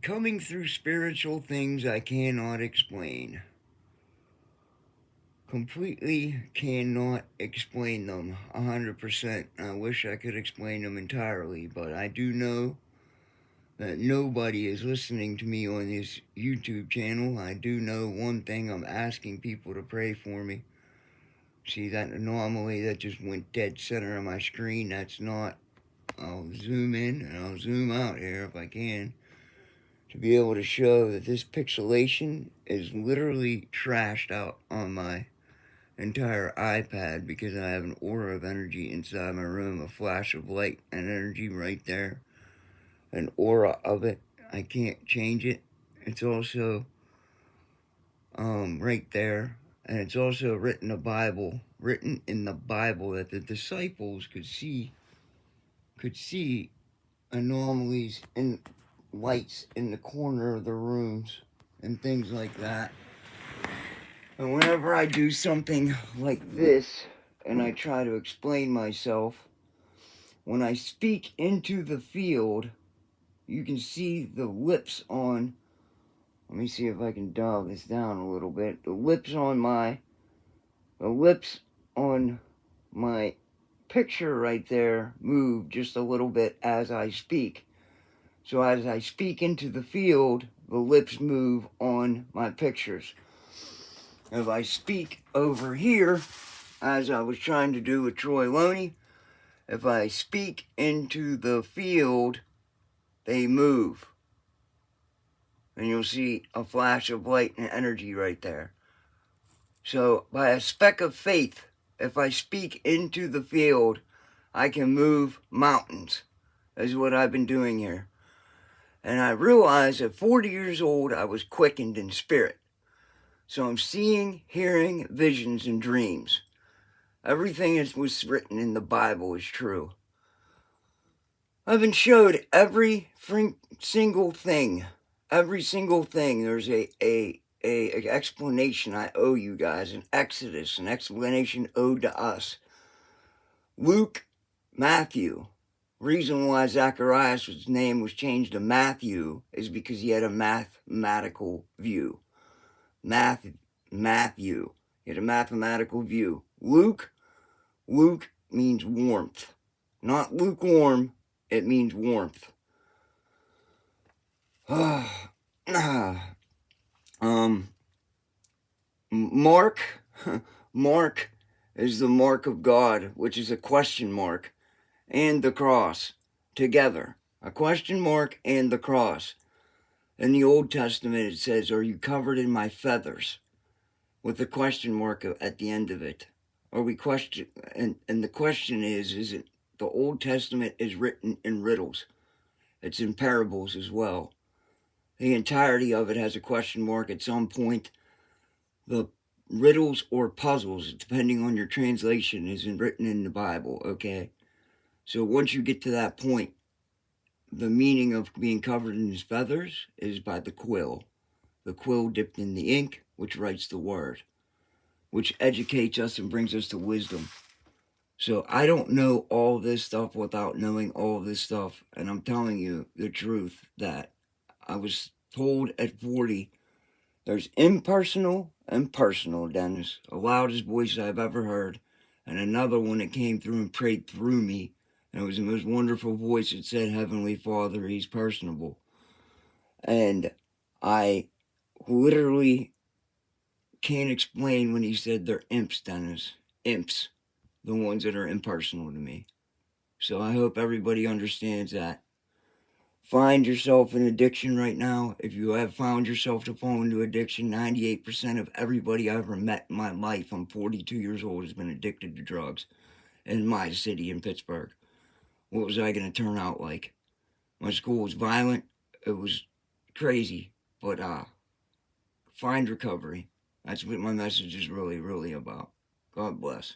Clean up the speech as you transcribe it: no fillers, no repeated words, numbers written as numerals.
Coming through spiritual things I cannot explain. Completely cannot explain them 100%. I wish I could explain them entirely, but I do know that nobody is listening to me on this YouTube channel. I do know one thing: I'm asking people to pray for me. See that anomaly that just went dead center on my screen? That's not. I'll zoom in and I'll zoom out here if I can, to be able to show that this pixelation is literally trashed out on my entire iPad, because I have an aura of energy inside my room, a flash of light and energy right there, an aura of it. I can't change it. It's also right there, and it's also written in the Bible that the disciples could see anomalies in lights in the corner of the rooms and things like that. And whenever I do something like this and I try to explain myself, when I speak into the field, you can see the lips on, let me see if I can dial this down a little bit, the lips on my picture right there move just a little bit as I speak. So as I speak into the field, the lips move on my pictures. If I speak over here, as I was trying to do with Troy Loney, if I speak into the field, they move. And you'll see a flash of light and energy right there. So by a speck of faith, if I speak into the field, I can move mountains, is what I've been doing here. And I realized at 40 years old, I was quickened in spirit. So I'm seeing, hearing visions and dreams. Everything that was written in the Bible is true. I've been showed every single thing. Every single thing. There's a explanation I owe you guys. An Exodus, an explanation owed to us. Luke, Matthew. Reason why Zacharias' name was changed to Matthew is because he had a mathematical view. Matthew. He had a mathematical view. Luke means warmth. Not lukewarm, it means warmth. Mark is the mark of God, which is a question mark, and the cross together. A question mark and the cross. In the Old Testament it says, "Are you covered in my feathers?" with a question mark at the end of it. Or we question, and the question is it, the Old Testament is written in riddles. It's in parables as well. The entirety of it has a question mark at some point. The riddles or puzzles, depending on your translation, is written in the Bible, okay? So once you get to that point, the meaning of being covered in his feathers is by the quill dipped in the ink, which writes the word, which educates us and brings us to wisdom. So I don't know all this stuff without knowing all this stuff, and I'm telling you the truth that I was told at 40, there's impersonal and personal, Dennis, the loudest voice I've ever heard, and another one that came through and prayed through me, and it was the most wonderful voice that said, "Heavenly Father, he's personable." And I literally can't explain when he said they're imps, Dennis. Imps. The ones that are impersonal to me. So I hope everybody understands that. Find yourself in addiction right now. If you have found yourself to fall into addiction, 98% of everybody I ever met in my life, I'm 42 years old, has been addicted to drugs in my city in Pittsburgh. What was I going to turn out like? My school was violent. It was crazy. But find recovery. That's what my message is really, really about. God bless.